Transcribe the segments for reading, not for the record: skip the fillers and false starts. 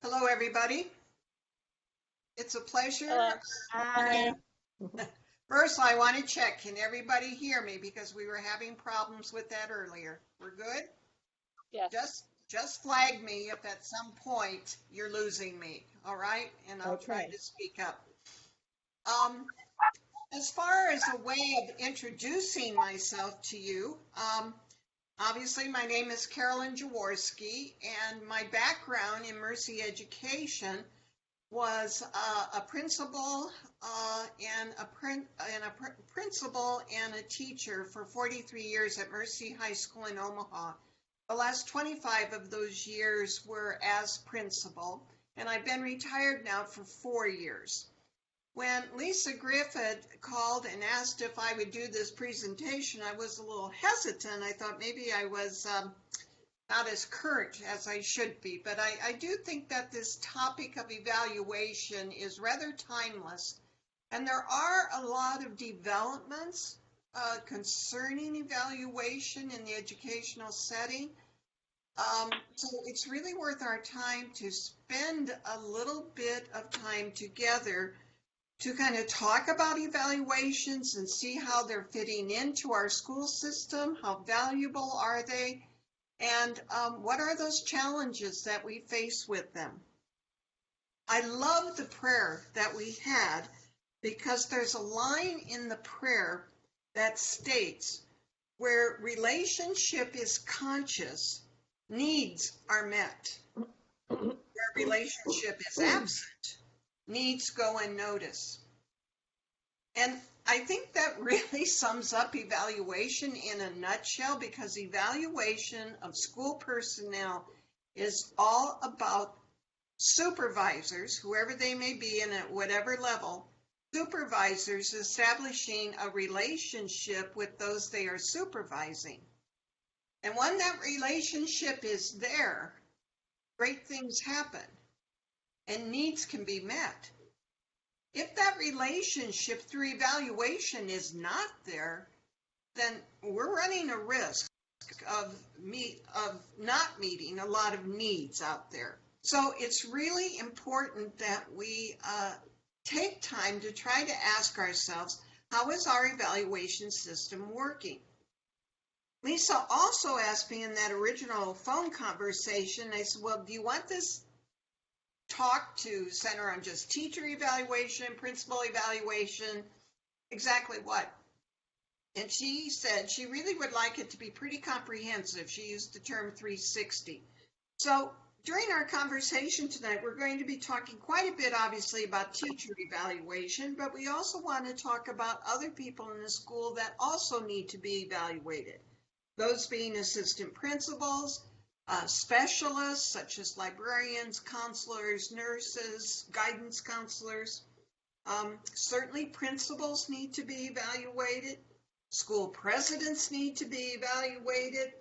Hello, everybody. It's a pleasure. Hi. First, I want to check, can everybody hear me? Because we were having problems with that earlier. We're good? Yes. Just flag me if at some point you're losing me, all right? And I'll try Okay. to speak up. Um, as far as a way of introducing myself to you, obviously my name is Carolyn Jaworski, and my background in Mercy Education was a principal principal and a teacher for 43 years at Mercy High School in Omaha. The last 25 of those years were as principal, and I've been retired now for 4 years. When Lisa Griffith called and asked if I would do this presentation, I was a little hesitant. I thought maybe I was not as current as I should be, but I do think that this topic of evaluation is rather timeless. And there are a lot of developments concerning evaluation in the educational setting. So it's really worth our time to spend a little bit of time together to kind of talk about evaluations and see how they're fitting into our school system, how valuable are they, and what are those challenges that we face with them? I love the prayer that we had because there's a line in the prayer that states, where relationship is conscious, needs are met. Where relationship is absent, needs go unnoticed. And I think that really sums up evaluation in a nutshell, because evaluation of school personnel is all about supervisors, whoever they may be and at whatever level, supervisors establishing a relationship with those they are supervising. And when that relationship is there, great things happen and needs can be met. If that relationship through evaluation is not there, then we're running a risk of not meeting a lot of needs out there. So it's really important that we take time to try to ask ourselves, how is our evaluation system working? Lisa also asked me in that original phone conversation, I said, well, do you want this talk to center on just teacher evaluation, principal evaluation, exactly what? And she said she really would like it to be pretty comprehensive. She used the term 360. So during our conversation tonight, we're going to be talking quite a bit, obviously, about teacher evaluation, but we also want to talk about other people in the school that also need to be evaluated. Those being assistant principals, specialists such as librarians, counselors, nurses, guidance counselors. Certainly principals need to be evaluated. School presidents need to be evaluated.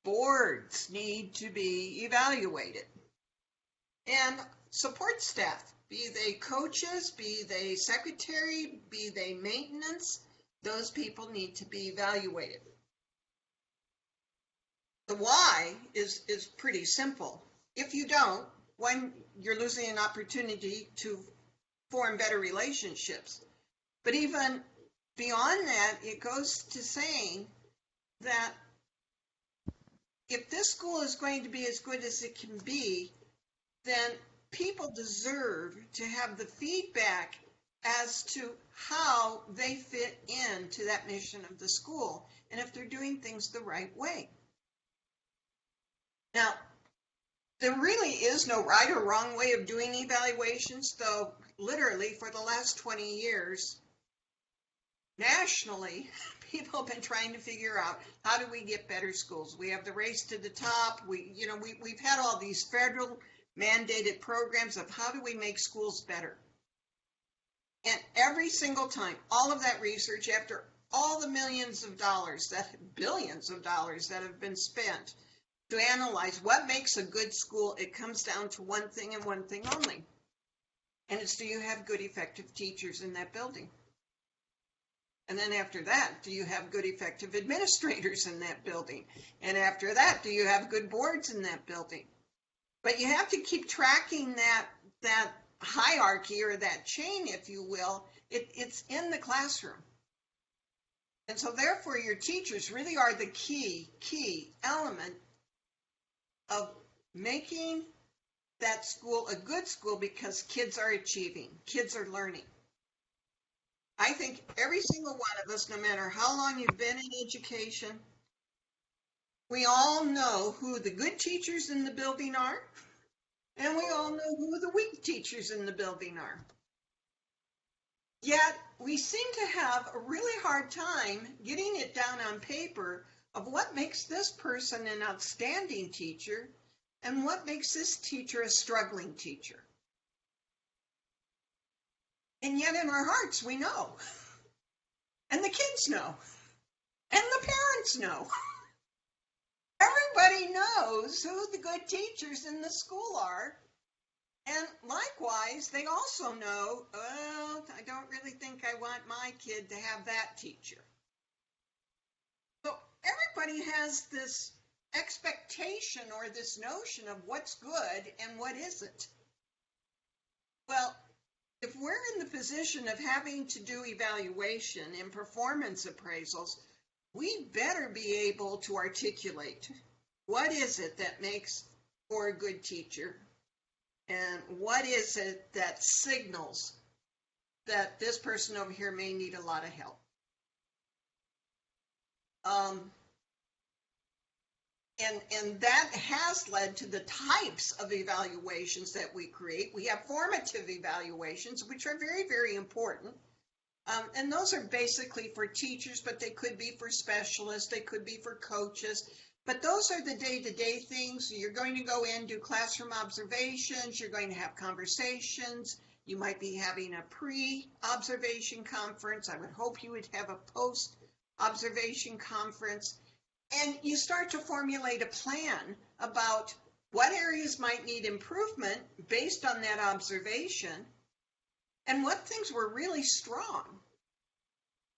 Boards need to be evaluated. And support staff, be they coaches, be they secretary, be they maintenance, those people need to be evaluated. The why is pretty simple. If you don't, when you're losing an opportunity to form better relationships. But even beyond that, it goes to saying that if this school is going to be as good as it can be, then people deserve to have the feedback as to how they fit into that mission of the school and if they're doing things the right way. Now, there really is no right or wrong way of doing evaluations, though literally for the last 20 years, nationally, people have been trying to figure out, how do we get better schools? We have the race to the top. We've had all these federal mandated programs of how do we make schools better? And every single time, all of that research, after all the billions of dollars that have been spent to analyze what makes a good school, it comes down to one thing and one thing only. And it's, do you have good, effective teachers in that building? And then after that, do you have good, effective administrators in that building? And after that, do you have good boards in that building? But you have to keep tracking that hierarchy or that chain, if you will. It's in the classroom. And so therefore your teachers really are the key element of making that school a good school, because kids are achieving, kids are learning. I think every single one of us, no matter how long you've been in education, we all know who the good teachers in the building are, and we all know who the weak teachers in the building are. Yet we seem to have a really hard time getting it down on paper of what makes this person an outstanding teacher and what makes this teacher a struggling teacher. And yet in our hearts we know, and the kids know, and the parents know. Everybody knows who the good teachers in the school are. And likewise, they also know, well, I don't really think I want my kid to have that teacher. So everybody has this expectation or this notion of what's good and what isn't. Well, if we're in the position of having to do evaluation and performance appraisals, we better be able to articulate what is it that makes for a good teacher, and what is it that signals that this person over here may need a lot of help. And that has led to the types of evaluations that we create. We have formative evaluations, which are very, very important. And those are basically for teachers, but they could be for specialists, they could be for coaches. But those are the day-to-day things. You're going to go in, do classroom observations, you're going to have conversations, you might be having a pre-observation conference. I would hope you would have a post-observation conference. And you start to formulate a plan about what areas might need improvement based on that observation, and what things were really strong.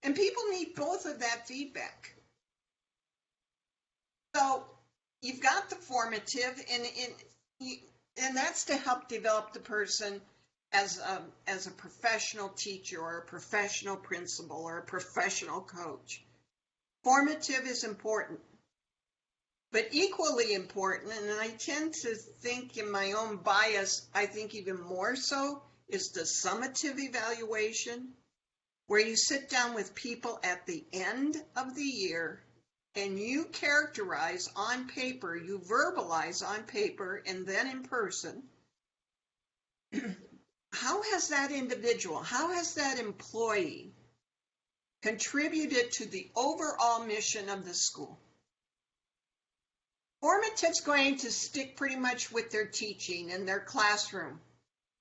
And people need both of that feedback. So you've got the formative, and that's to help develop the person as a professional teacher or a professional principal or a professional coach. Formative is important, but equally important, and I tend to think in my own bias, I think even more so, is the summative evaluation, where you sit down with people at the end of the year and you characterize on paper, you verbalize on paper and then in person, how has that individual, how has that employee contributed to the overall mission of the school? Formative's going to stick pretty much with their teaching and their classroom,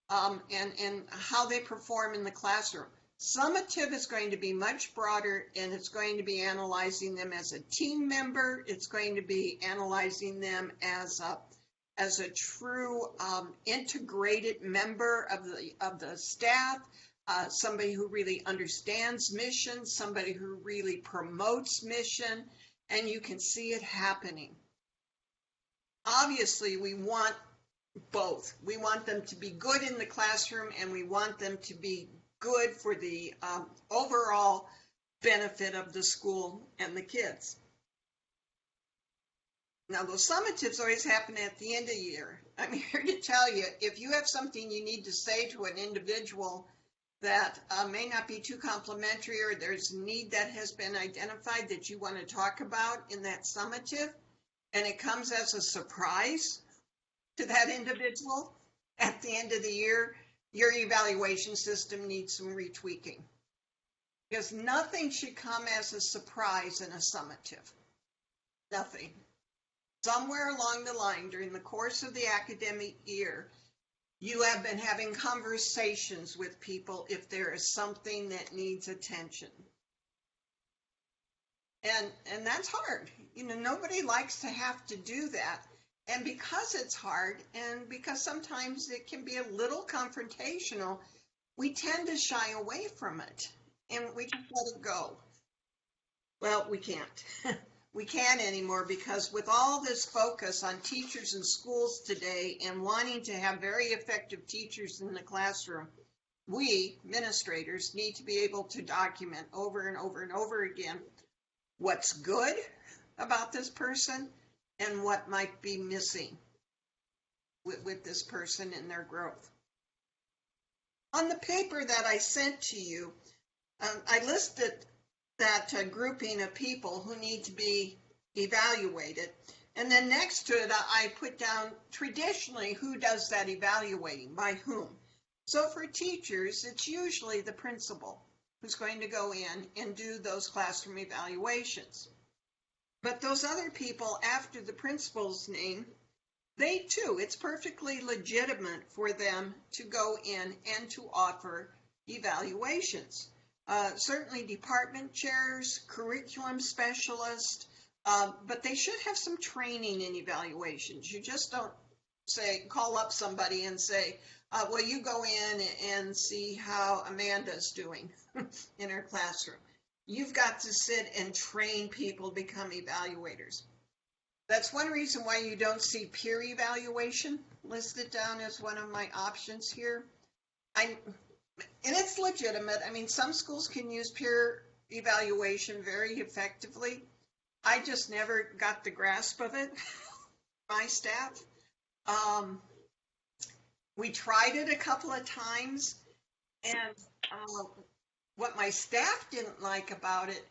and how they perform in the classroom. Summative is going to be much broader, and it's going to be analyzing them as a team member. It's going to be analyzing them as a true integrated member of the staff, somebody who really understands mission, somebody who really promotes mission, and you can see it happening. Obviously, we want both. We want them to be good in the classroom, and we want them to be good for the overall benefit of the school and the kids. Now, those summatives always happen at the end of the year. I'm here to tell you, if you have something you need to say to an individual that may not be too complimentary, or there's a need that has been identified that you want to talk about in that summative, and it comes as a surprise to that individual at the end of the year, your evaluation system needs some retweaking, because nothing should come as a surprise in a summative. Nothing. Somewhere along the line during the course of the academic year, you have been having conversations with people if there is something that needs attention. And that's hard. You know, nobody likes to have to do that. And because it's hard, and because sometimes it can be a little confrontational, we tend to shy away from it, and we just let it go. Well, we can't. we can't anymore, because with all this focus on teachers and schools today and wanting to have very effective teachers in the classroom, we administrators need to be able to document over and over and over again what's good about this person and what might be missing with this person in their growth. On the paper that I sent to you, I listed that grouping of people who need to be evaluated. And then next to it, I put down traditionally who does that evaluating, by whom. So for teachers, it's usually the principal who's going to go in and do those classroom evaluations. But those other people after the principal's name, they too, it's perfectly legitimate for them to go in and to offer evaluations. Certainly department chairs, curriculum specialists, but they should have some training in evaluations. You just don't say, call up somebody and say, well, you go in and see how Amanda's doing in her classroom. You've got to sit and train people to become evaluators. That's one reason why you don't see peer evaluation listed down as one of my options here. And it's legitimate. I mean, some schools can use peer evaluation very effectively. I just never got the grasp of it, my staff. We tried it a couple of times, and what my staff didn't like about it,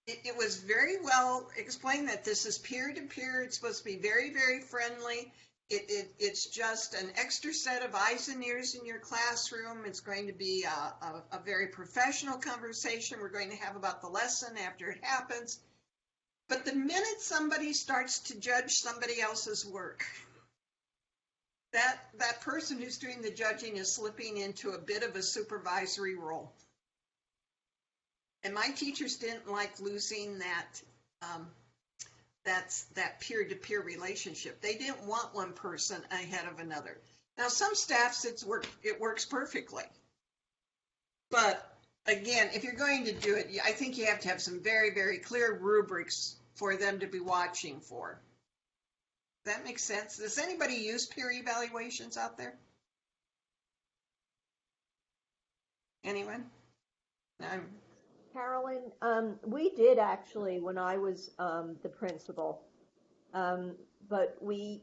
it was very well explained that this is peer-to-peer. It's supposed to be very, very friendly. It's just an extra set of eyes and ears in your classroom. It's going to be a very professional conversation we're going to have about the lesson after it happens. But the minute somebody starts to judge somebody else's work, that person who's doing the judging is slipping into a bit of a supervisory role. And my teachers didn't like losing that peer-to-peer relationship. They didn't want one person ahead of another. Now, some staffs, it works perfectly. But again, if you're going to do it, I think you have to have some very, very clear rubrics for them to be watching for. Does that make sense? Does anybody use peer evaluations out there? Anyone? Carolyn, we did actually when I was the principal, but we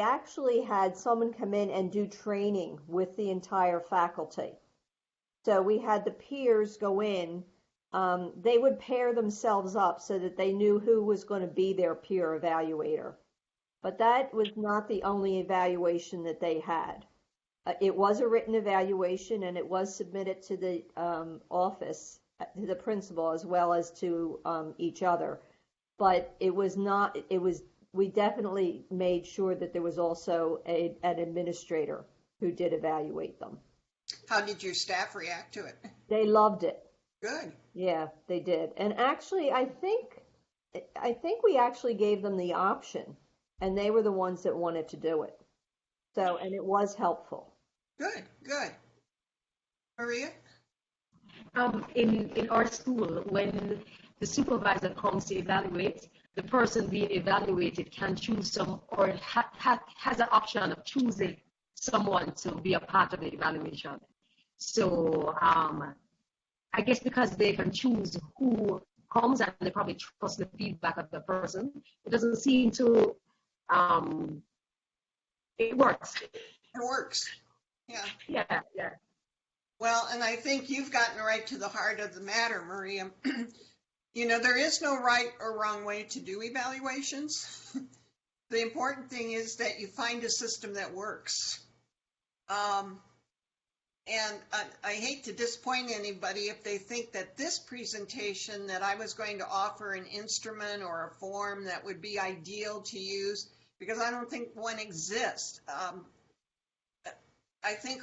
actually had someone come in and do training with the entire faculty. So we had the peers go in. They would pair themselves up so that they knew who was going to be their peer evaluator. But that was not the only evaluation that they had. It was a written evaluation, and it was submitted to the office, to the principal, as well as to each other. But it was not, we definitely made sure that there was also an administrator who did evaluate them. How did your staff react to it? They loved it. Good. Yeah, they did. And actually, I think we actually gave them the option, and they were the ones that wanted to do it. So, and it was helpful. Good, good. Maria? In our school, when the supervisor comes to evaluate, the person being evaluated can choose some, or has an option of choosing someone to be a part of the evaluation. So I guess because they can choose who comes and they probably trust the feedback of the person, it doesn't seem to, it works. It works. Yeah. Yeah, yeah. Well, and I think you've gotten right to the heart of the matter, Maria. You know, there is no right or wrong way to do evaluations. The important thing is that you find a system that works. And I hate to disappoint anybody if they think that this presentation that I was going to offer an instrument or a form that would be ideal to use, because I don't think one exists. I think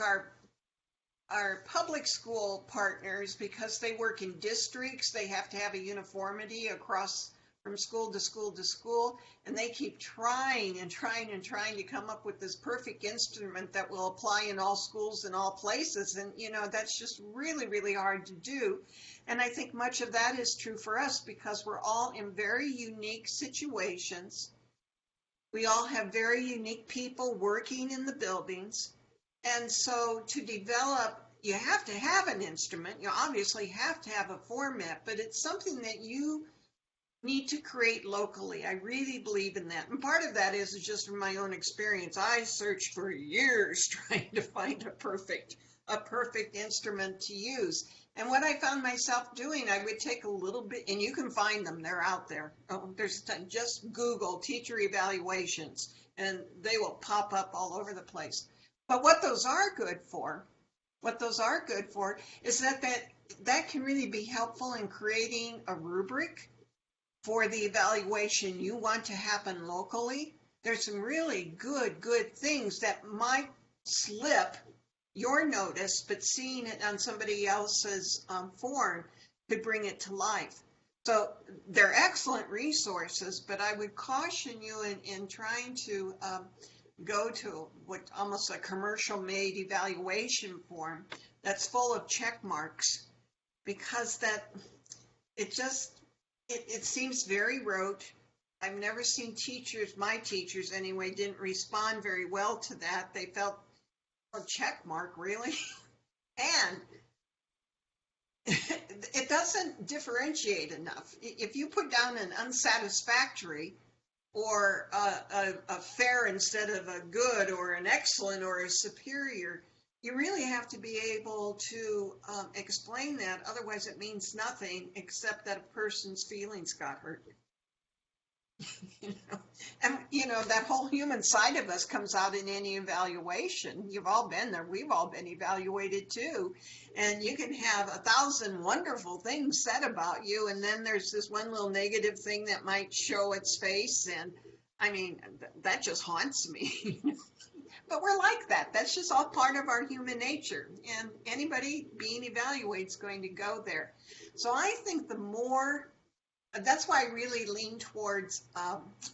our public school partners, because they work in districts, they have to have a uniformity across from school to school to school, and they keep trying and trying and trying to come up with this perfect instrument that will apply in all schools and all places. And, that's just really, really hard to do. And I think much of that is true for us because we're all in very unique situations. We all have very unique people working in the buildings. And so to develop, you have to have an instrument. You obviously have to have a format, but it's something that you need to create locally. I really believe in that. And part of that is just from my own experience. I searched for years trying to find a perfect instrument to use. And what I found myself doing, I would take a little bit, and you can find them, they're out there. Oh, just Google teacher evaluations, and they will pop up all over the place. But what those are good for is that can really be helpful in creating a rubric for the evaluation you want to happen locally. There's some really good things that might slip your notice, but seeing it on somebody else's form could bring it to life. So they're excellent resources, but I would caution you in trying to go to what almost a commercial made evaluation form that's full of check marks, because it seems very rote. I've never seen my teachers anyway, didn't respond very well to that. They felt, a check mark, really? And it doesn't differentiate enough. If you put down an unsatisfactory or a fair instead of a good or an excellent or a superior, you really have to be able to explain that. Otherwise, it means nothing except that a person's feelings got hurt. And that whole human side of us comes out in any evaluation. You've all been there. We've all been evaluated too. And you can have 1,000 wonderful things said about you, and then there's this one little negative thing that might show its face. And I mean, that just haunts me. But we're like that. That's just all part of our human nature. And anybody being evaluated is going to go there. So I think that's why I really lean towards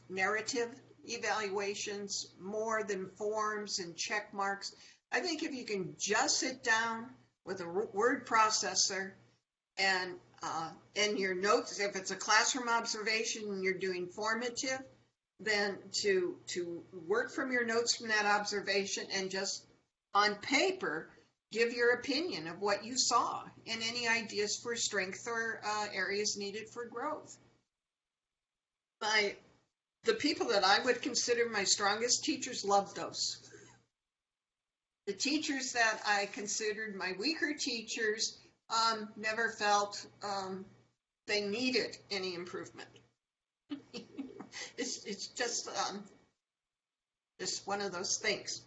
narrative evaluations more than forms and check marks. I think if you can just sit down with a word processor and your notes, if it's a classroom observation and you're doing formative, then to work from your notes from that observation and just on paper give your opinion of what you saw and any ideas for strength or areas needed for growth. The people that I would consider my strongest teachers loved those. The teachers that I considered my weaker teachers never felt they needed any improvement. It's just one of those things.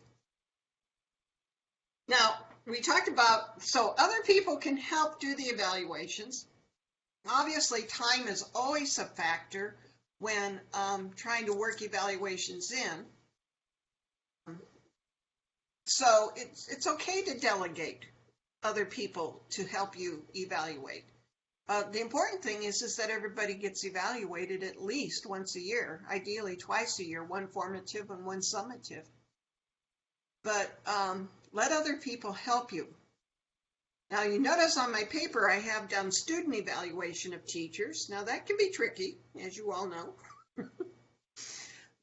Now, we talked about, so other people can help do the evaluations. Obviously, time is always a factor when trying to work evaluations in. So it's okay to delegate other people to help you evaluate. The important thing is that everybody gets evaluated at least once a year, ideally twice a year, one formative and one summative. But let other people help you. Now, you notice on my paper I have done student evaluation of teachers. Now, that can be tricky, as you all know.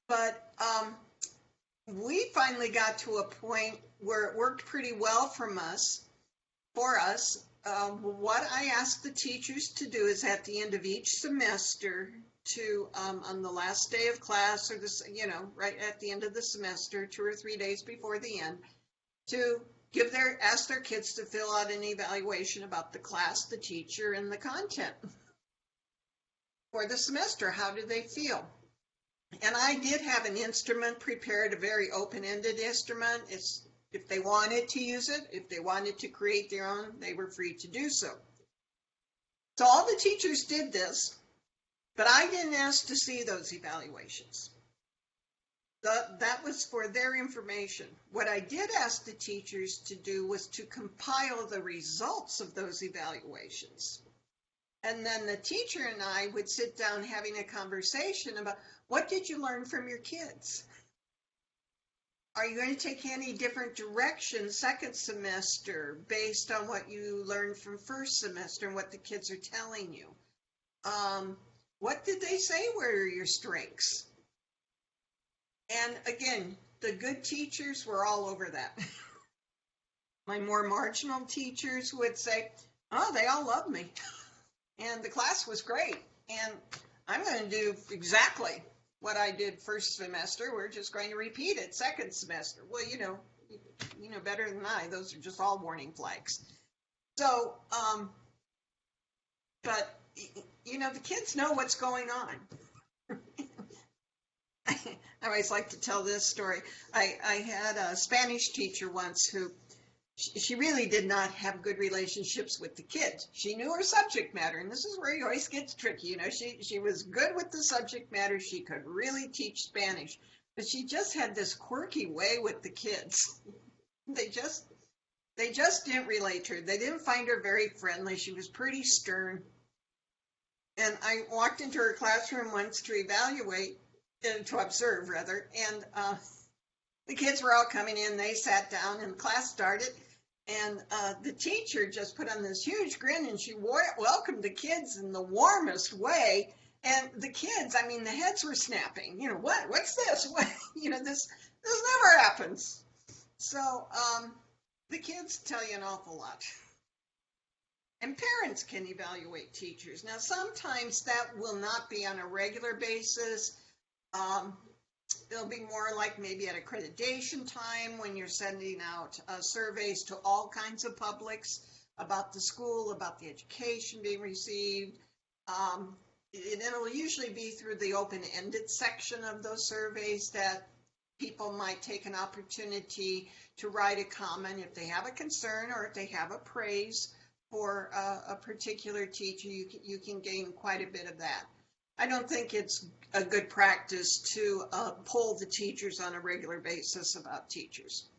But we finally got to a point where it worked pretty well for us. What I asked the teachers to do is at the end of each semester to, on the last day of class or this, right at the end of the semester, 2 or 3 days before the end, to ask their kids to fill out an evaluation about the class, the teacher, and the content for the semester. How do they feel? And I did have an instrument prepared, a very open-ended instrument. If they wanted to use it, if they wanted to create their own, they were free to do so. So all the teachers did this, but I didn't ask to see those evaluations. That was for their information. What I did ask the teachers to do was to compile the results of those evaluations. And then the teacher and I would sit down having a conversation about, what did you learn from your kids? Are you going to take any different direction second semester based on what you learned from first semester and what the kids are telling you? What did they say were your strengths? And again, the good teachers were all over that. My more marginal teachers would say, oh, they all love me. And the class was great. And I'm going to do exactly what I did first semester. We're just going to repeat it second semester. Well, you know better than I. Those are just all warning flags. So, but, the kids know what's going on. I always like to tell this story. I had a Spanish teacher once who, she really did not have good relationships with the kids. She knew her subject matter, and this is where it always gets tricky. She was good with the subject matter. She could really teach Spanish, but she just had this quirky way with the kids. They just didn't relate to her. They didn't find her very friendly. She was pretty stern. And I walked into her classroom once to observe, and the kids were all coming in. They sat down, and class started. And the teacher just put on this huge grin, and she welcomed the kids in the warmest way. And the kids, the heads were snapping. What's this? This never happens. So the kids tell you an awful lot. And parents can evaluate teachers. Now, sometimes that will not be on a regular basis. It'll be more like maybe at accreditation time when you're sending out surveys to all kinds of publics about the school, about the education being received. It'll usually be through the open-ended section of those surveys that people might take an opportunity to write a comment if they have a concern or if they have a praise for a particular teacher. You can gain quite a bit of that. I don't think it's a good practice to poll the teachers on a regular basis about teachers.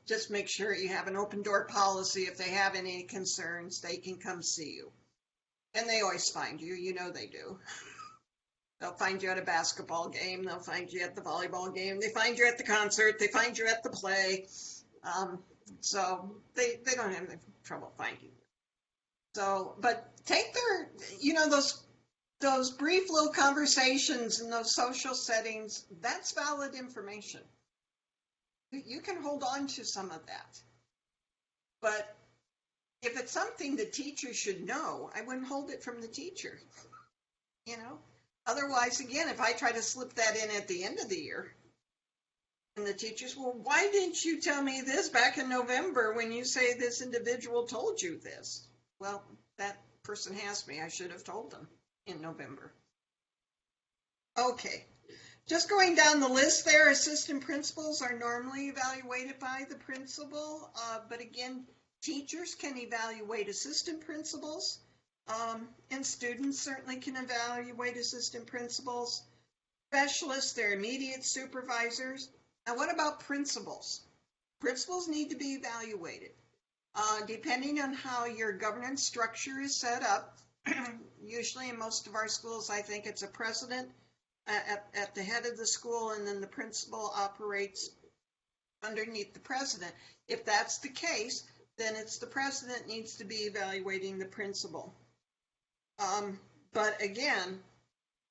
Just make sure you have an open door policy. If they have any concerns, they can come see you. And they always find you, they do. They'll find you at a basketball game. They'll find you at the volleyball game. They find you at the concert. They find you at the play. So they don't have any trouble finding you. So, but take their, those brief little conversations in those social settings, that's valid information. You can hold on to some of that. But if it's something the teacher should know, I wouldn't hold it from the teacher. Otherwise, again, if I try to slip that in at the end of the year, and the teachers, well, why didn't you tell me this back in November when you say this individual told you this? Well, that person has me. I should have told them in November. Okay, just going down the list there, assistant principals are normally evaluated by the principal, but again, teachers can evaluate assistant principals, and students certainly can evaluate assistant principals. Specialists, they're immediate supervisors. Now, what about principals? Principals need to be evaluated. Depending on how your governance structure is set up, usually in most of our schools, I think it's a president at the head of the school, and then the principal operates underneath the president. If that's the case, then it's the president needs to be evaluating the principal. But again,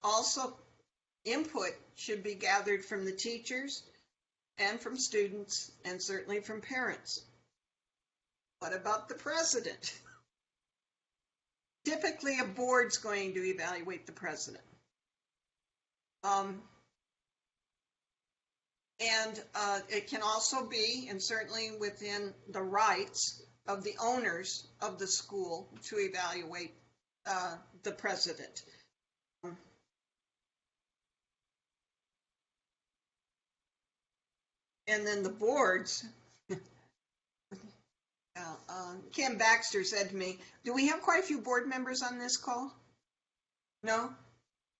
also input should be gathered from the teachers and from students and certainly from parents. What about the president? Typically, a board's going to evaluate the president. It can also be, and certainly within the rights of the owners of the school, to evaluate the president. And then the boards, Kim Baxter said to me, do we have quite a few board members on this call? No?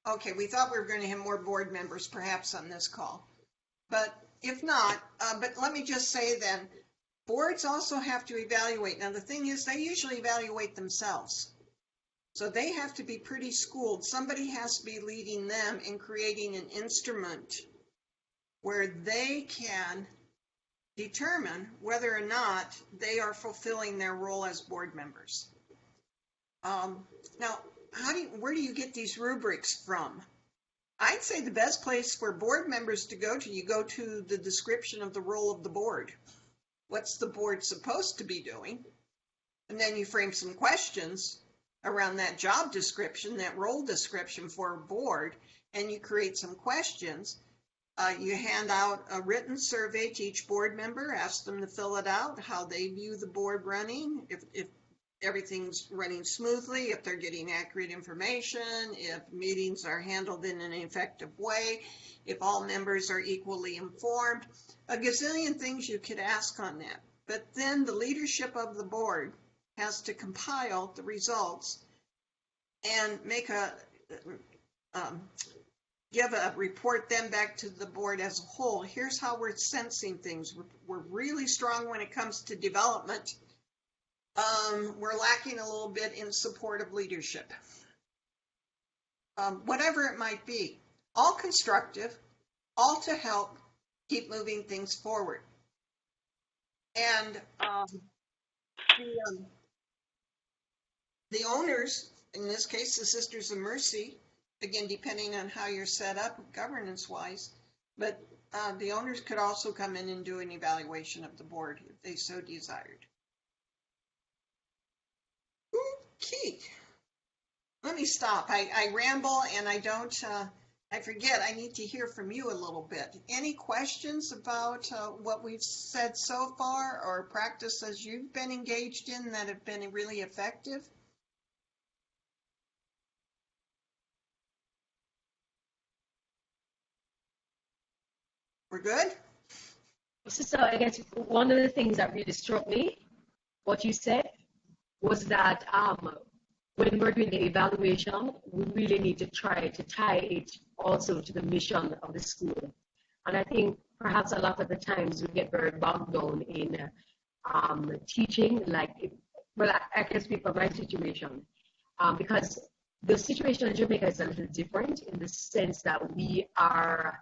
Okay, we thought we were going to have more board members perhaps on this call. But if not, but let me just say then, boards also have to evaluate. Now the thing is, they usually evaluate themselves. So they have to be pretty schooled. Somebody has to be leading them in creating an instrument where they can determine whether or not they are fulfilling their role as board members. Now, where do you get these rubrics from? I'd say the best place for board members to go to, you go to the description of the role of the board. What's the board supposed to be doing? And then you frame some questions around that job description, that role description for a board, and you create some questions. You hand out a written survey to each board member, ask them to fill it out, how they view the board running, if everything's running smoothly, if they're getting accurate information, if meetings are handled in an effective way, if all members are equally informed, a gazillion things you could ask on that. But then the leadership of the board has to compile the results and make give a report then back to the board as a whole. Here's how we're sensing things. We're really strong when it comes to development. We're lacking a little bit in supportive leadership. Whatever it might be, all constructive, all to help keep moving things forward. And the owners, in this case, the Sisters of Mercy, again, depending on how you're set up governance-wise, but the owners could also come in and do an evaluation of the board if they so desired. Okay, let me stop. I ramble and I don't, I forget, I need to hear from you a little bit. Any questions about what we've said so far, or practices you've been engaged in that have been really effective? We're good? Sister, I guess one of the things that really struck me, what you said, was that when we're doing the evaluation, we really need to try to tie it also to the mission of the school. And I think perhaps a lot of the times we get very bogged down in teaching, well, I can speak for my situation, because the situation in Jamaica is a little different in the sense that we are,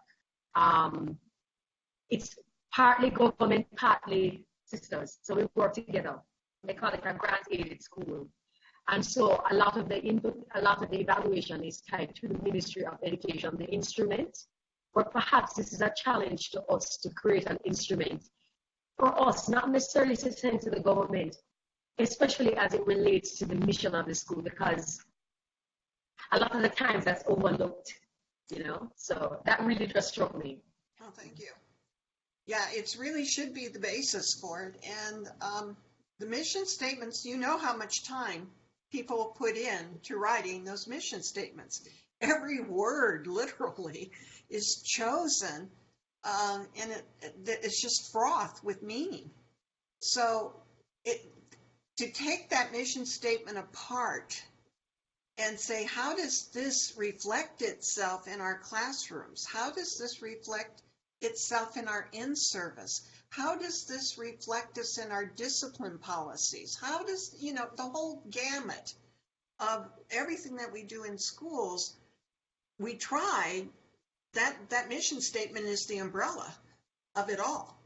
it's partly government, partly sisters. So we work together. They call it a grant-aided school. And so a lot of the input, a lot of the evaluation is tied to the Ministry of Education, the instrument. But perhaps this is a challenge to us to create an instrument for us, not necessarily to send to the government, especially as it relates to the mission of the school, because a lot of the times that's overlooked, So that really just struck me. Oh, thank you. Yeah, it really should be the basis for it. And the mission statements, you know how much time people put in to writing those mission statements. Every word literally is chosen, and it's just froth with meaning. So to take that mission statement apart and say, how does this reflect itself in our classrooms? How does this reflect itself in our in-service? How does this reflect us in our discipline policies? How does, the whole gamut of everything that we do in schools, we try, that mission statement is the umbrella of it all.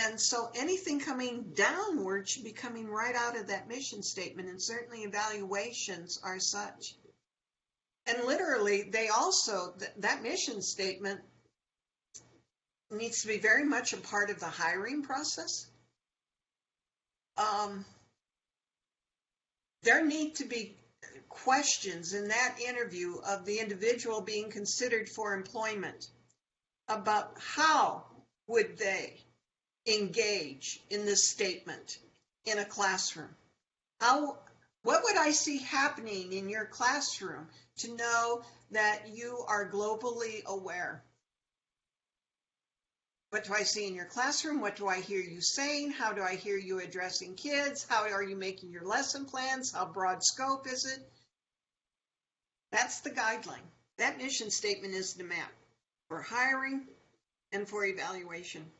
And so anything coming downward should be coming right out of that mission statement, and certainly evaluations are such. And literally, they also, that mission statement needs to be very much a part of the hiring process. There need to be questions in that interview of the individual being considered for employment about how would they engage in this statement in a classroom. What would I see happening in your classroom to know that you are globally aware? What do I see in your classroom? What do I hear you saying? How do I hear you addressing kids? How are you making your lesson plans? How broad scope is it? That's the guideline. That mission statement is the map for hiring and for evaluation.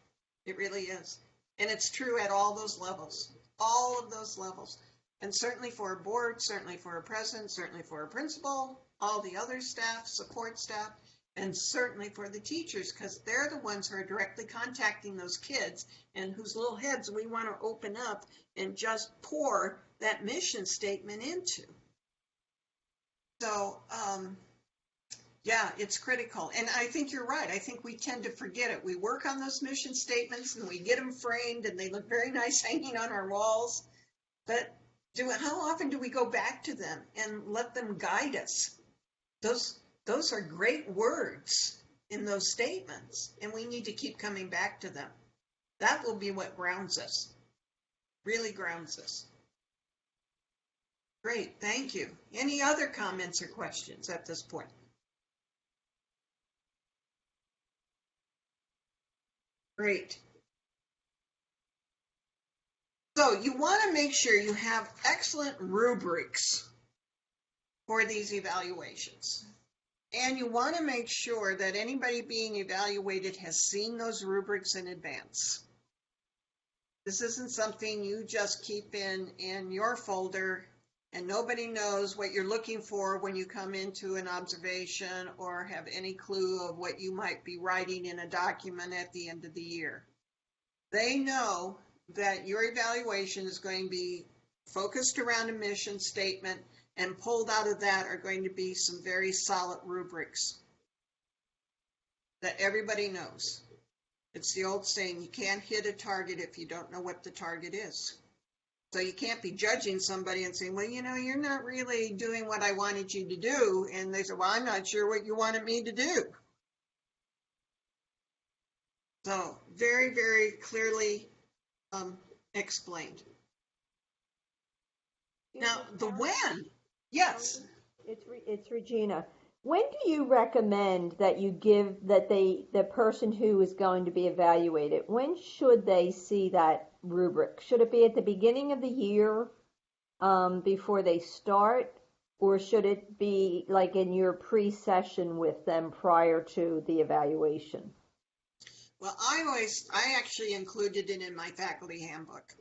It really is. And it's true at all those levels, all of those levels. And certainly for a board, certainly for a president, certainly for a principal, all the other staff, support staff, and certainly for the teachers, because they're the ones who are directly contacting those kids and whose little heads we want to open up and just pour that mission statement into. So, yeah, it's critical. And I think you're right. I think we tend to forget it. We work on those mission statements and we get them framed and they look very nice hanging on our walls. But how often do we go back to them and let them guide us? Those are great words in those statements, and we need to keep coming back to them. That will be what grounds us, really grounds us. Great, thank you. Any other comments or questions at this point? Great. So you want to make sure you have excellent rubrics for these evaluations. And you want to make sure that anybody being evaluated has seen those rubrics in advance. This isn't something you just keep in your folder and nobody knows what you're looking for when you come into an observation or have any clue of what you might be writing in a document at the end of the year. They know that your evaluation is going to be focused around a mission statement, and pulled out of that are going to be some very solid rubrics that everybody knows. It's the old saying, you can't hit a target if you don't know what the target is. So you can't be judging somebody and saying, well, you know, you're not really doing what I wanted you to do. And they say, well, I'm not sure what you wanted me to do. So very, very clearly explained. Now, the when, yes. It's Regina. When do you recommend that you give that the person who is going to be evaluated, when should they see that rubric? Should it be at the beginning of the year before they start, or should it be like in your pre-session with them prior to the evaluation? Well, I actually included it in my faculty handbook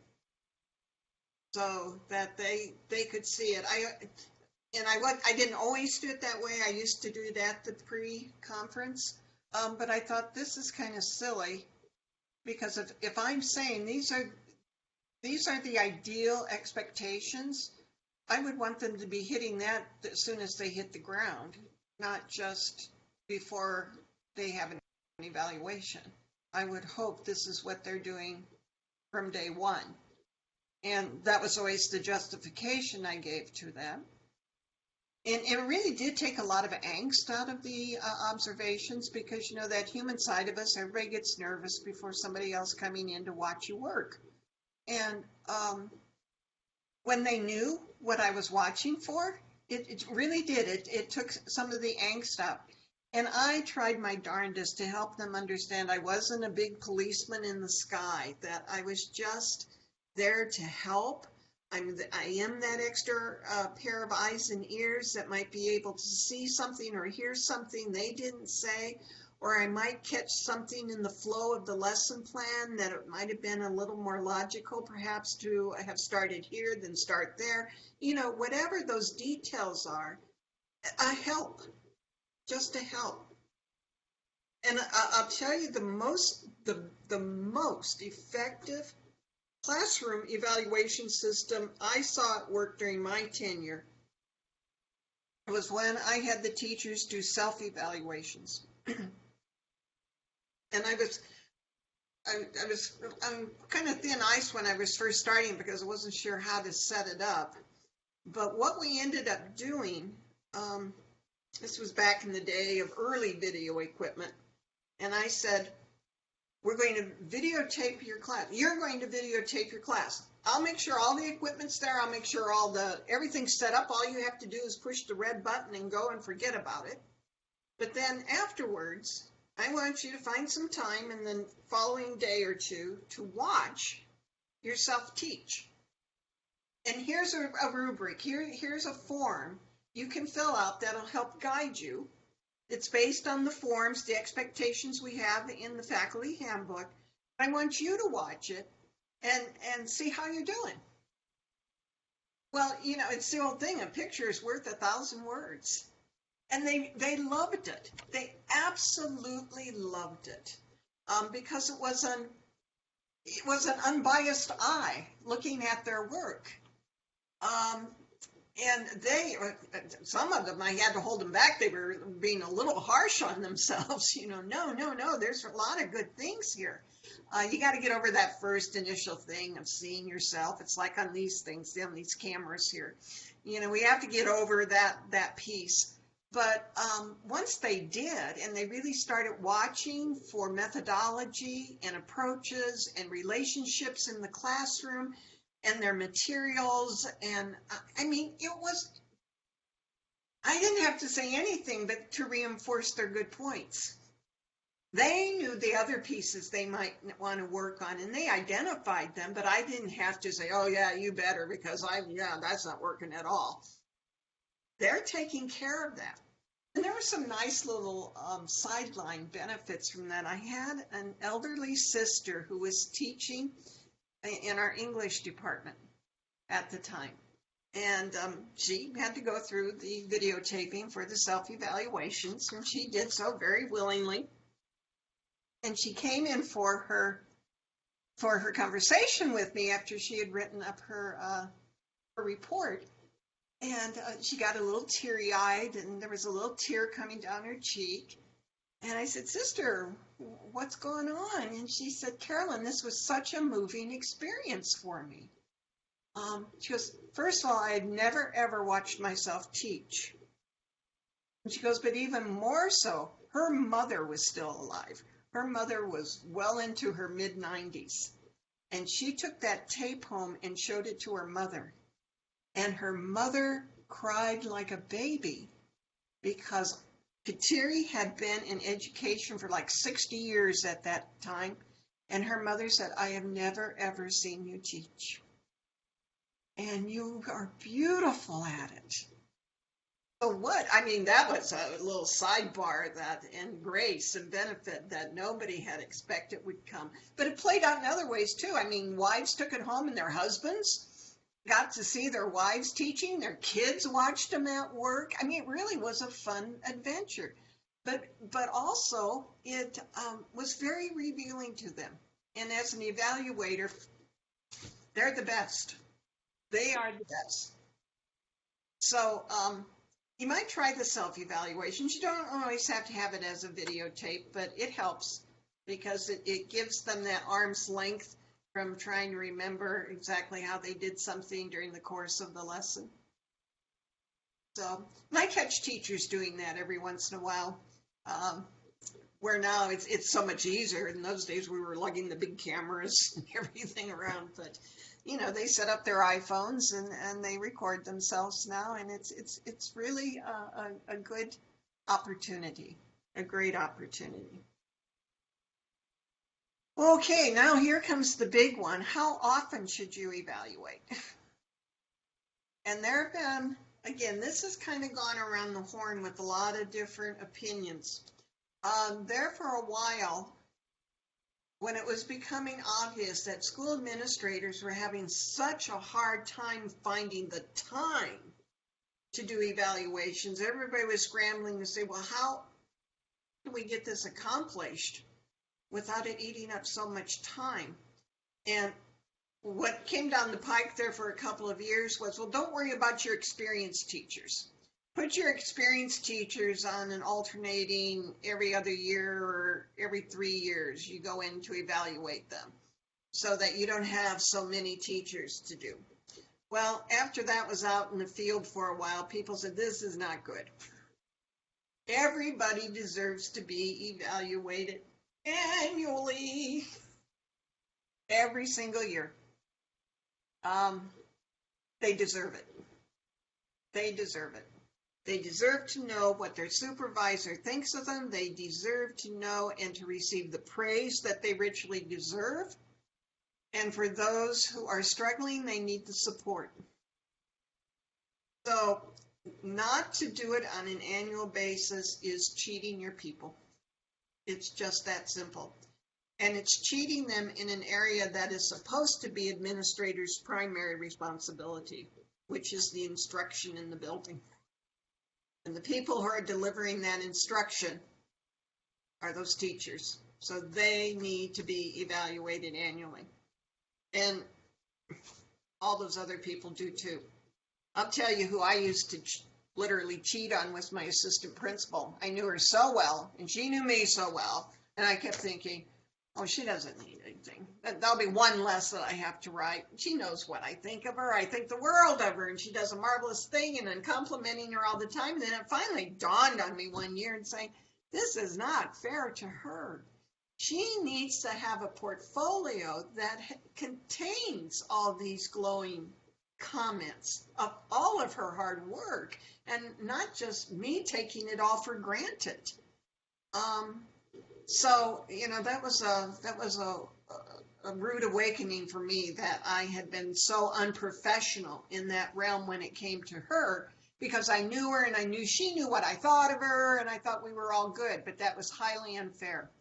so that they could see it. I didn't always do it that way. I used to do it at the pre-conference, but I thought this is kind of silly because if I'm saying these are the ideal expectations, I would want them to be hitting that as soon as they hit the ground, not just before they have an evaluation. I would hope this is what they're doing from day one. And that was always the justification I gave to them. And it really did take a lot of angst out of the observations because, you know, that human side of us, everybody gets nervous before somebody else coming in to watch you work. And when they knew what I was watching for, it really did. It took some of the angst out. And I tried my darndest to help them understand I wasn't a big policeman in the sky, that I was just there to help. I am that extra pair of eyes and ears that might be able to see something or hear something they didn't say, or I might catch something in the flow of the lesson plan that it might have been a little more logical perhaps to have started here than start there. You know, whatever those details are, I help, just to help. And I'll tell you the most effective classroom evaluation system I saw at work during my tenure was when I had the teachers do self-evaluations. And I'm kind of thin ice when I was first starting because I wasn't sure how to set it up. But what we ended up doing, this was back in the day of early video equipment, and I said, we're going to videotape your class. You're going to videotape your class. I'll make sure all the equipment's there. I'll make sure everything's set up. All you have to do is push the red button and go and forget about it. But then afterwards, I want you to find some time in the following day or two to watch yourself teach. And here's a rubric. Here's a form you can fill out that'll help guide you. It's based on the forms, the expectations we have in the faculty handbook. I want you to watch it and see how you're doing. Well, it's the old thing, a picture is worth 1,000 words. And they loved it. They absolutely loved it. Because it was an unbiased eye looking at their work. And some of them, I had to hold them back. They were being a little harsh on themselves. No, there's a lot of good things here. You got to get over that first initial thing of seeing yourself. It's like on these things, on these cameras here. We have to get over that piece. But once they did, and they really started watching for methodology and approaches and relationships in the classroom and their materials, and I didn't have to say anything but to reinforce their good points. They knew the other pieces they might want to work on, and they identified them, but I didn't have to say, oh yeah, you better, because that's not working at all. They're taking care of that. And there were some nice little sideline benefits from that. I had an elderly sister who was teaching in our English department at the time. And she had to go through the videotaping for the self-evaluations, and she did so very willingly. And she came in for her conversation with me after she had written up her report. And she got a little teary-eyed, and there was a little tear coming down her cheek. And I said, "Sister, what's going on?" And she said, "Carolyn, this was such a moving experience for me." She goes, "First of all, I had never, ever watched myself teach." And she goes, "But even more so, her mother was still alive. Her mother was well into her mid-90s. And she took that tape home and showed it to her mother. And her mother cried like a baby because Kateri had been in education for like 60 years at that time. And her mother said, "I have never, ever seen you teach. And you are beautiful at it." So that was a little sidebar and grace and benefit that nobody had expected would come. But it played out in other ways too. Wives took it home and their husbands got to see their wives teaching. Their kids watched them at work. It really was a fun adventure. But also it was very revealing to them. And as an evaluator, they're the best. They are the best. So you might try the self-evaluations. You don't always have to have it as a videotape, but it helps because it gives them that arm's length from trying to remember exactly how they did something during the course of the lesson. So I catch teachers doing that every once in a while, where now it's so much easier. In those days, we were lugging the big cameras and everything around, but they set up their iPhones and they record themselves now, and it's really a good opportunity, a great opportunity. Okay, now here comes the big one. How often should you evaluate? And there have been, again, this has kind of gone around the horn with a lot of different opinions. There for a while, when it was becoming obvious that school administrators were having such a hard time finding the time to do evaluations, everybody was scrambling to say, well, how do we get this accomplished without it eating up so much time? And what came down the pike there for a couple of years was, well, don't worry about your experienced teachers. Put your experienced teachers on an alternating every other year or every 3 years. You go in to evaluate them so that you don't have so many teachers to do. Well, after that was out in the field for a while, people said, this is not good. Everybody deserves to be evaluated annually, every single year. They deserve it. They deserve it. They deserve to know what their supervisor thinks of them. They deserve to know and to receive the praise that they richly deserve. And for those who are struggling, they need the support. So not to do it on an annual basis is cheating your people. It's just that simple. And it's cheating them in an area that is supposed to be administrators' primary responsibility, which is the instruction in the building. And the people who are delivering that instruction are those teachers. So they need to be evaluated annually. And all those other people do too. I'll tell you who I used to literally cheat on was my assistant principal. I knew her so well, and she knew me so well. And I kept thinking, oh, she doesn't need anything. That'll be one less that I have to write. She knows what I think of her. I think the world of her, and she does a marvelous thing, and I'm complimenting her all the time. And then it finally dawned on me one year and saying, this is not fair to her. She needs to have a portfolio that contains all these glowing comments of all of her hard work, and not just me taking it all for granted. So, you know, that was a rude awakening for me, that I had been so unprofessional in that realm when it came to her, because I knew her and I knew she knew what I thought of her, and I thought we were all good, but that was highly unfair.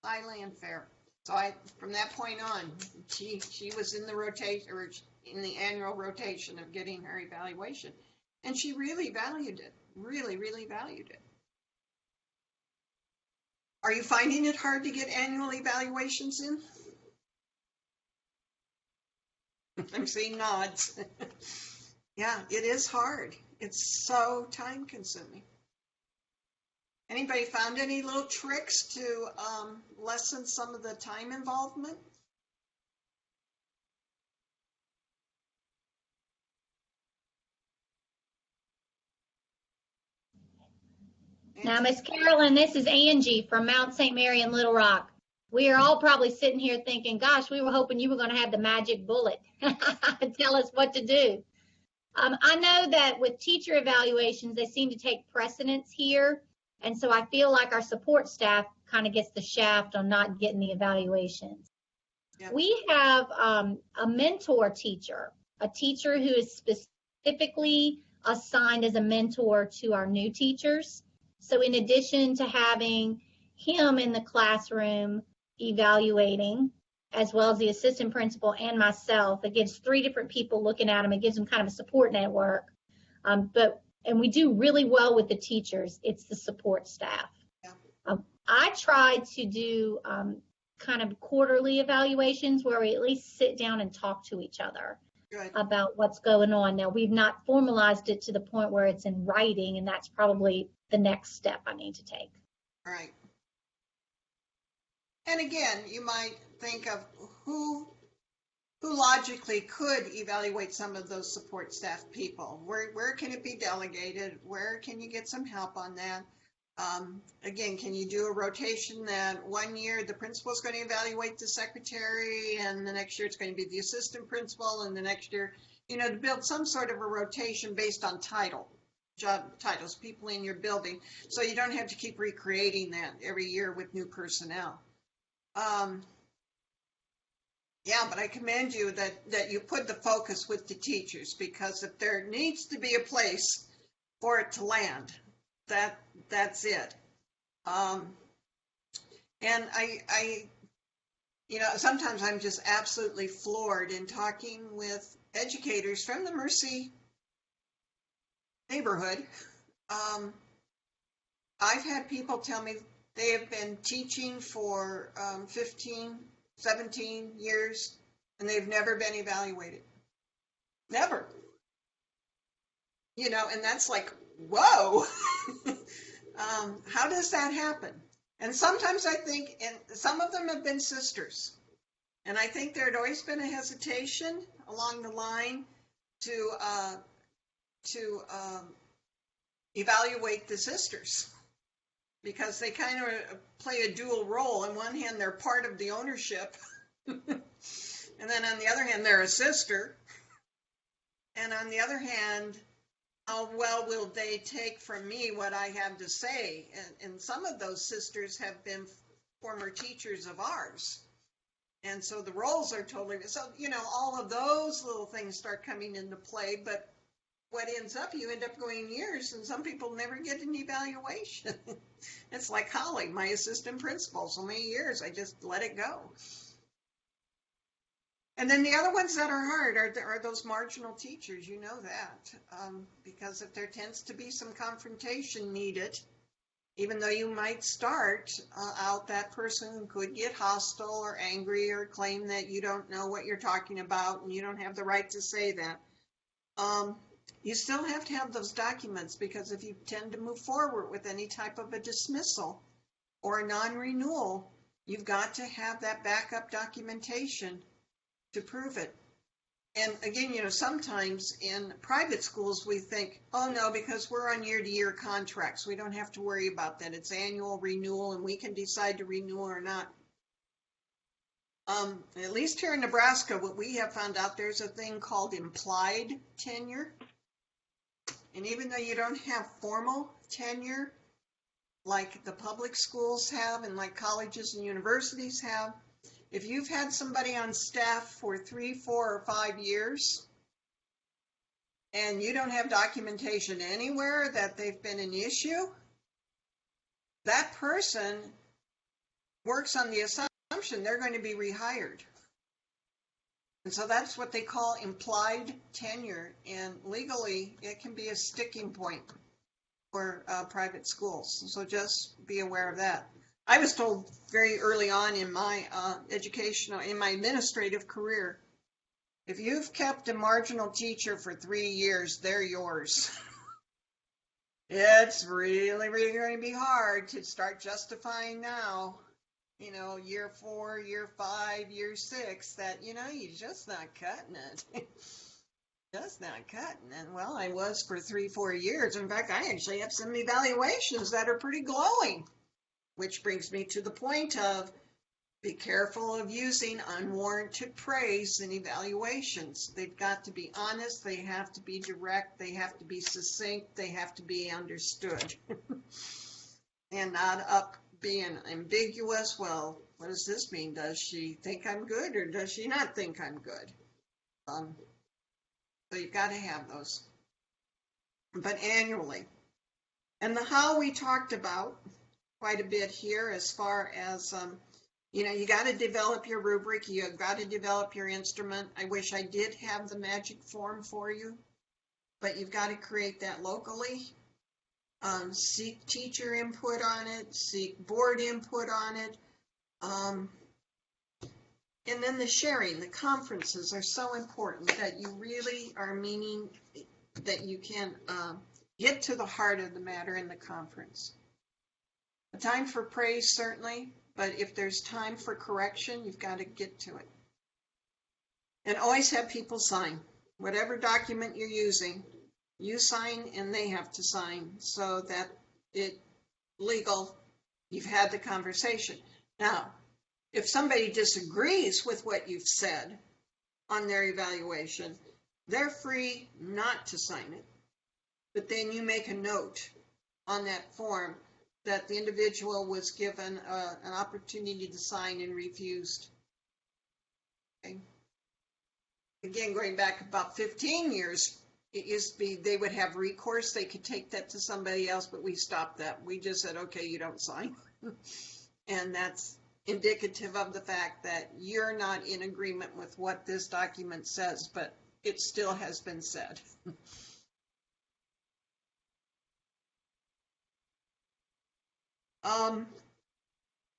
Highly unfair. So from that point on, she was in the rotation, or in the annual rotation of getting her evaluation, and she really valued it. Really, really valued it. Are you finding it hard to get annual evaluations in? I'm seeing nods. Yeah, it is hard. It's so time consuming. Anybody found any little tricks to lessen some of the time involvement? Now, Miss Carolyn, this is Angie from Mount St. Mary in Little Rock. We are all probably sitting here thinking, gosh, we were hoping you were going to have the magic bullet and tell us what to do. I know that with teacher evaluations, they seem to take precedence here. And so I feel like our support staff kind of gets the shaft on not getting the evaluations. Yep. We have a mentor teacher, a teacher who is specifically assigned as a mentor to our new teachers. So in addition to having him in the classroom evaluating, as well as the assistant principal and myself, it gives 3 different people looking at him. It gives them kind of a support network. And we do really well with the teachers. It's the support staff. Yeah. I try to do kind of quarterly evaluations where we at least sit down and talk to each other. Good. About what's going on. Now, we've not formalized it to the point where it's in writing, and that's probably the next step I need to take. All right. And again, you might think of who logically could evaluate some of those support staff people. Where can it be delegated? Where can you get some help on that? Again, can you do a rotation that one year the principal is going to evaluate the secretary, and the next year it's going to be the assistant principal, and the next year, you know, to build some sort of a rotation based on job titles, people in your building, so you don't have to keep recreating that every year with new personnel. Yeah, but I commend you that you put the focus with the teachers, because if there needs to be a place for it to land, that's it. And I, you know, sometimes I'm just absolutely floored in talking with educators from the Mercy neighborhood. I've had people tell me they have been teaching for 15, 17 years, and they've never been evaluated. Never. You know, and that's like, whoa. How does that happen? And sometimes I think, and some of them have been sisters, and I think there had always been a hesitation along the line to evaluate the sisters, because they kind of play a dual role. On one hand, they're part of the ownership, and then on the other hand, they're a sister. And on the other hand, how well will they take from me what I have to say? And some of those sisters have been former teachers of ours. And so the roles are totally, so, you know, all of those little things start coming into play. But what ends up, you end up going years, and some people never get an evaluation. It's like Holly, my assistant principal, so many years, I just let it go. And then the other ones that are hard are those marginal teachers. You know that, because if there tends to be some confrontation needed, even though you might start out, that person could get hostile or angry or claim that you don't know what you're talking about and you don't have the right to say that. You still have to have those documents, because if you tend to move forward with any type of a dismissal or a non-renewal, you've got to have that backup documentation to prove it. And again, sometimes in private schools, we think, oh no, because we're on year-to-year contracts, we don't have to worry about that. It's annual renewal and we can decide to renew or not. At least here in Nebraska, what we have found out, there's a thing called implied tenure. And even though you don't have formal tenure, like the public schools have and like colleges and universities have, if you've had somebody on staff for 3, 4, or 5 years, and you don't have documentation anywhere that they've been an issue, that person works on the assumption they're going to be rehired. And so that's what they call implied tenure. And legally, it can be a sticking point for private schools. So just be aware of that. I was told very early on in my in my administrative career, if you've kept a marginal teacher for 3 years, they're yours. It's really, really going to be hard to start justifying now, year 4, year 5, year 6, that, you're just not cutting it. Just not cutting it. Well, I was for 3, 4 years. In fact, I actually have some evaluations that are pretty glowing. Which brings me to the point of, be careful of using unwarranted praise in evaluations. They've got to be honest, they have to be direct, they have to be succinct, they have to be understood. And not being ambiguous. Well, what does this mean? Does she think I'm good or does she not think I'm good? So you've got to have those. But annually. And the how we talked about quite a bit here, as far as, you got to develop your rubric, you've got to develop your instrument. I wish I did have the magic form for you, but you've got to create that locally. Seek teacher input on it, seek board input on it. And then the sharing, the conferences are so important, that you really are meaning that you can get to the heart of the matter in the conference. A time for praise, certainly, but if there's time for correction, you've got to get to it. And always have people sign. Whatever document you're using, you sign and they have to sign, so that it's legal, you've had the conversation. Now, if somebody disagrees with what you've said on their evaluation, they're free not to sign it. But then you make a note on that form that the individual was given an opportunity to sign and refused. Okay. Again, going back about 15 years, it used to be they would have recourse. They could take that to somebody else, but we stopped that. We just said, okay, you don't sign. And that's indicative of the fact that you're not in agreement with what this document says, but it still has been said.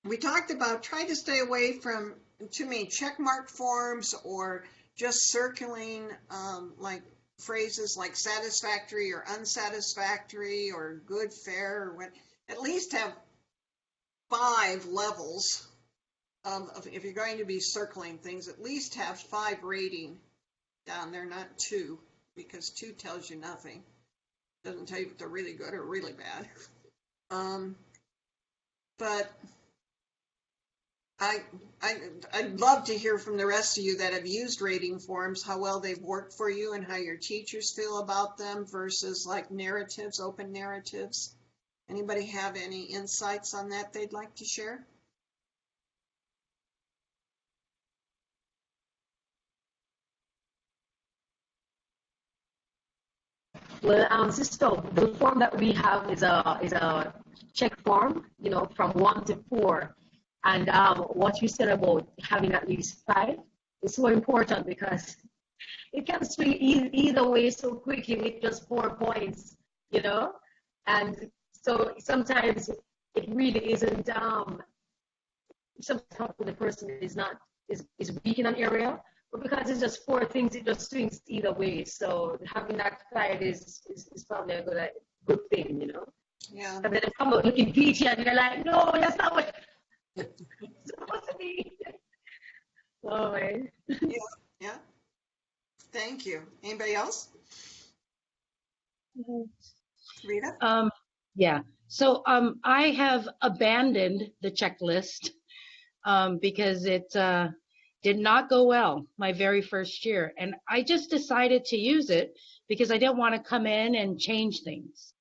We talked about trying to stay away from too many checkmark forms or just circling like phrases like satisfactory or unsatisfactory or good, fair, or what. At least have 5 levels of if you're going to be circling things, at least have 5 rating down there, not 2, because 2 tells you nothing. Doesn't tell you if they're really good or really bad. But I'd love to hear from the rest of you that have used rating forms, how well they've worked for you and how your teachers feel about them versus like narratives, open narratives. Anybody have any insights on that they'd like to share? Well, sister, the form that we have is a check form, from 1 to 4. And what you said about having at least 5, is so important because it can swing either way so quickly with just 4 points, you know? And so sometimes it really isn't, sometimes the person is weak in an area, but because it's just 4 things, it just swings either way. So having that pride is probably a good thing, you know? Yeah. And then come out looking peachy and you're like, no, that's not what it's supposed to be. Oh, man. Yeah. Thank you. Anybody else? Rita? Yeah. So I have abandoned the checklist because it did not go well my very first year. And I just decided to use it because I didn't want to come in and change things.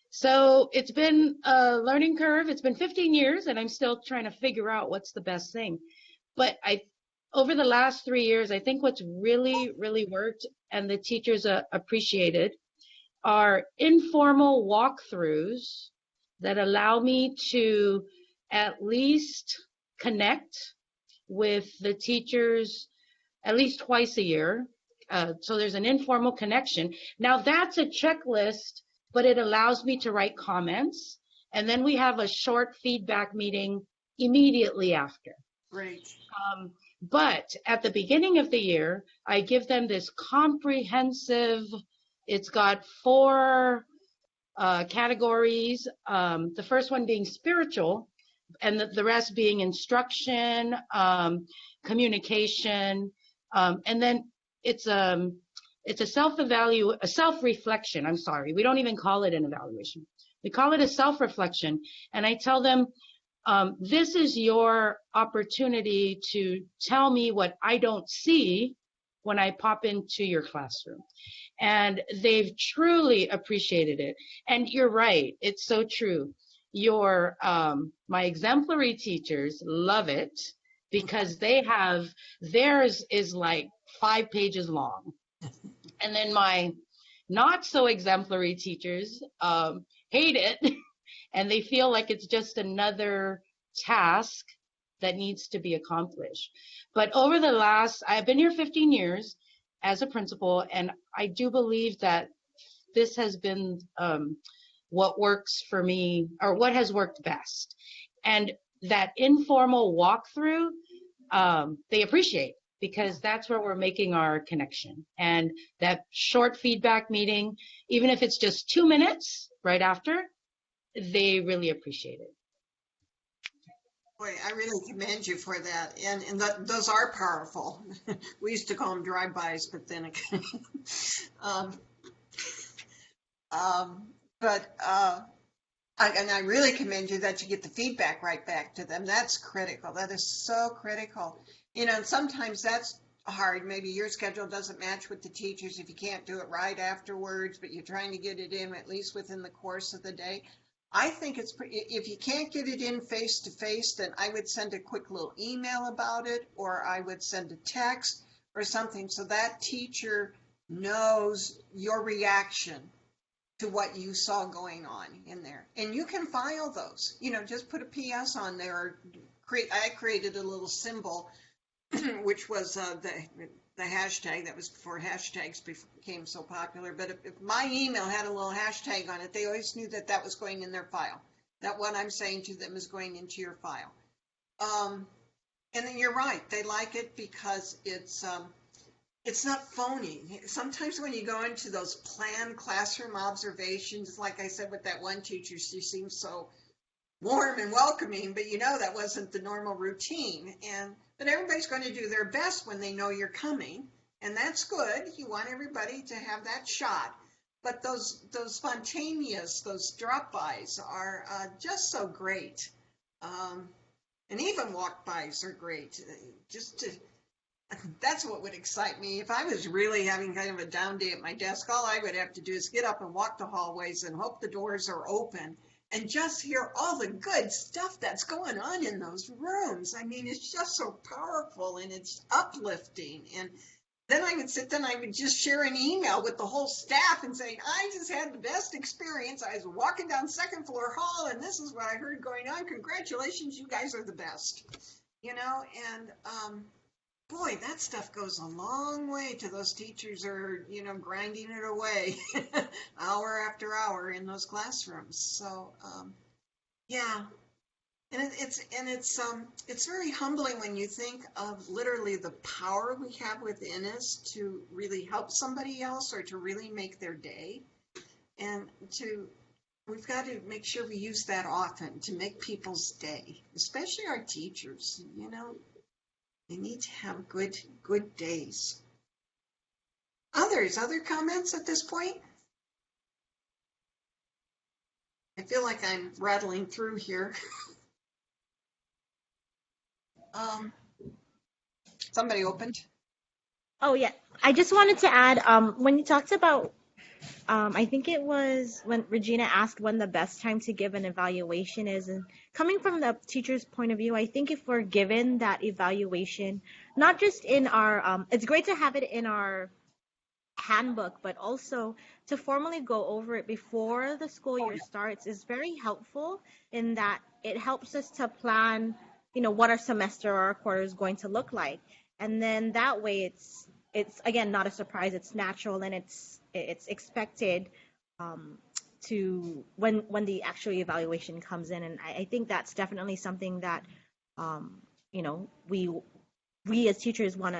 So it's been a learning curve. It's been 15 years and I'm still trying to figure out what's the best thing. But over the last 3 years, I think what's really, really worked and the teachers appreciated are informal walkthroughs that allow me to at least connect with the teachers at least twice a year. So there's an informal connection. Now that's a checklist, but it allows me to write comments. And then we have a short feedback meeting immediately after. Great. But at the beginning of the year, I give them this comprehensive, it's got 4 categories. The first one being spiritual, and the rest being instruction, communication, and then it's a self-reflection. I'm sorry, we don't even call it an evaluation. We call it a self-reflection. And I tell them, this is your opportunity to tell me what I don't see when I pop into your classroom. And they've truly appreciated it. And you're right, it's so true. My exemplary teachers love it because theirs is like 5 pages long. And then my not so exemplary teachers hate it and they feel like it's just another task that needs to be accomplished. But I've been here 15 years as a principal, and I do believe that this has been what works for me, or what has worked best. And that informal walkthrough, they appreciate, because that's where we're making our connection. And that short feedback meeting, even if it's just 2 minutes right after, they really appreciate it. Boy, I really commend you for that. And those are powerful. We used to call them drive-bys, but then again. And I really commend you that you get the feedback right back to them. That's critical. That is so critical. And sometimes that's hard. Maybe your schedule doesn't match with the teachers if you can't do it right afterwards, but you're trying to get it in at least within the course of the day. I think if you can't get it in face to face, then I would send a quick little email about it, or I would send a text or something so that teacher knows your reaction to what you saw going on in there. And you can file those, just put a PS on there. I created a little symbol, which was the hashtag. That was before hashtags became so popular. But if my email had a little hashtag on it, they always knew that was going in their file. That what I'm saying to them is going into your file. And then you're right. They like it because it's not phony. Sometimes when you go into those planned classroom observations, like I said with that one teacher, she seemed so warm and welcoming, but that wasn't the normal routine. But everybody's going to do their best when they know you're coming, and that's good. You want everybody to have that shot. But those spontaneous, those drop-bys are just so great. And even walk-bys are great. That's what would excite me. If I was really having kind of a down day at my desk, all I would have to do is get up and walk the hallways and hope the doors are open and just hear all the good stuff that's going on in those rooms. I mean, it's just so powerful and it's uplifting. And then I would just share an email with the whole staff and say, I just had the best experience. I was walking down second floor hall and this is what I heard going on. Congratulations, you guys are the best. and boy, that stuff goes a long way to those teachers are, grinding it away hour after hour in those classrooms. So, yeah. And it's very humbling when you think of literally the power we have within us to really help somebody else or to really make their day. And we've got to make sure we use that often to make people's day, especially our teachers, they need to have good days. Other comments at this point? I feel like I'm rattling through here. Somebody opened. Oh yeah, I just wanted to add, when you talked about, I think it was when Regina asked when the best time to give an evaluation is, and coming from the teacher's point of view, I think if we're given that evaluation, not just in our, it's great to have it in our handbook, but also to formally go over it before the school year starts is very helpful in that it helps us to plan, what our semester or our quarter is going to look like. And then that way it's again, not a surprise, it's natural and it's expected to when the actual evaluation comes in. And I think that's definitely something that, we as teachers want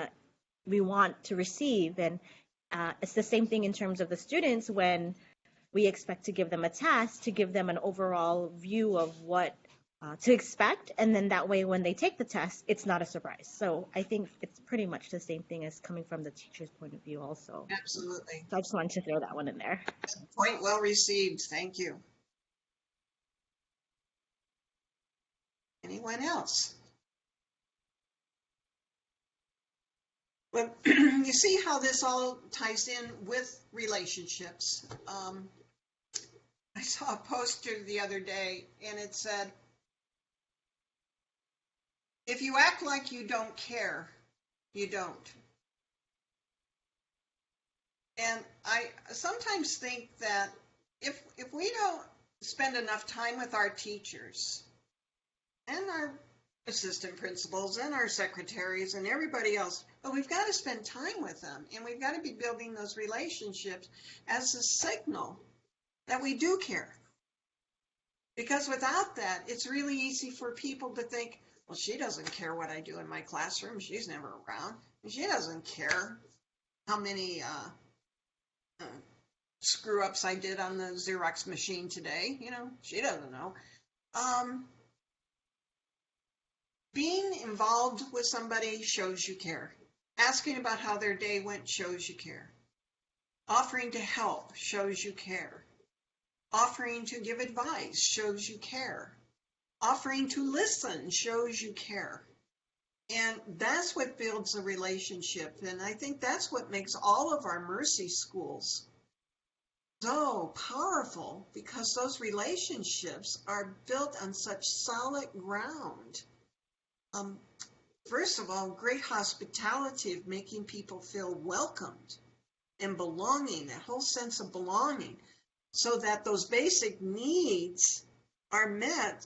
to receive. And it's the same thing in terms of the students when we expect to give them a test, to give them an overall view of what to expect, and then that way when they take the test, it's not a surprise. So I think it's pretty much the same thing as coming from the teacher's point of view also. Absolutely. So I just wanted to throw that one in there. Point well received. Thank you. Anyone else? Well, you see how this all ties in with relationships. I saw a poster the other day and it said, if you act like you don't care, you don't. And I sometimes think that if we don't spend enough time with our teachers and our assistant principals and our secretaries and everybody else, but we've got to spend time with them and we've got to be building those relationships as a signal that we do care. Because without that, it's really easy for people to think, well, she doesn't care what I do in my classroom. She's never around. And she doesn't care how many screw ups I did on the Xerox machine today. She doesn't know. Being involved with somebody shows you care. Asking about how their day went shows you care. Offering to help shows you care. Offering to give advice shows you care. Offering to listen shows you care. And that's what builds a relationship. And I think that's what makes all of our Mercy schools so powerful, because those relationships are built on such solid ground. First of all, great hospitality of making people feel welcomed and belonging, that whole sense of belonging, so that those basic needs are met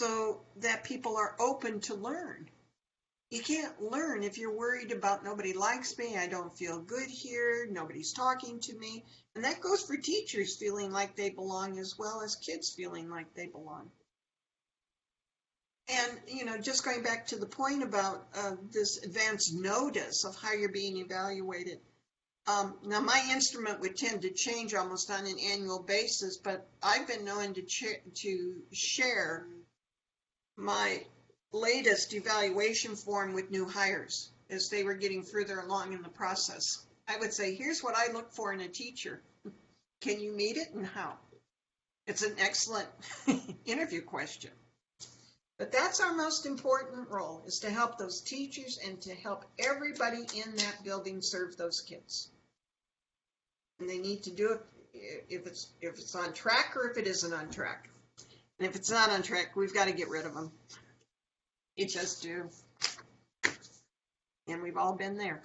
so that people are open to learn. You can't learn if you're worried about nobody likes me, I don't feel good here, nobody's talking to me. And that goes for teachers feeling like they belong as well as kids feeling like they belong. And, just going back to the point about this advance notice of how you're being evaluated. Now, my instrument would tend to change almost on an annual basis, but I've been known to share my latest evaluation form with new hires as they were getting further along in the process. I would say, here's what I look for in a teacher. Can you meet it and how? It's an excellent interview question. But that's our most important role, is to help those teachers and to help everybody in that building serve those kids. And they need to do it if it's on track or if it isn't on track. And if it's not on track, we've got to get rid of them. You just do. And we've all been there.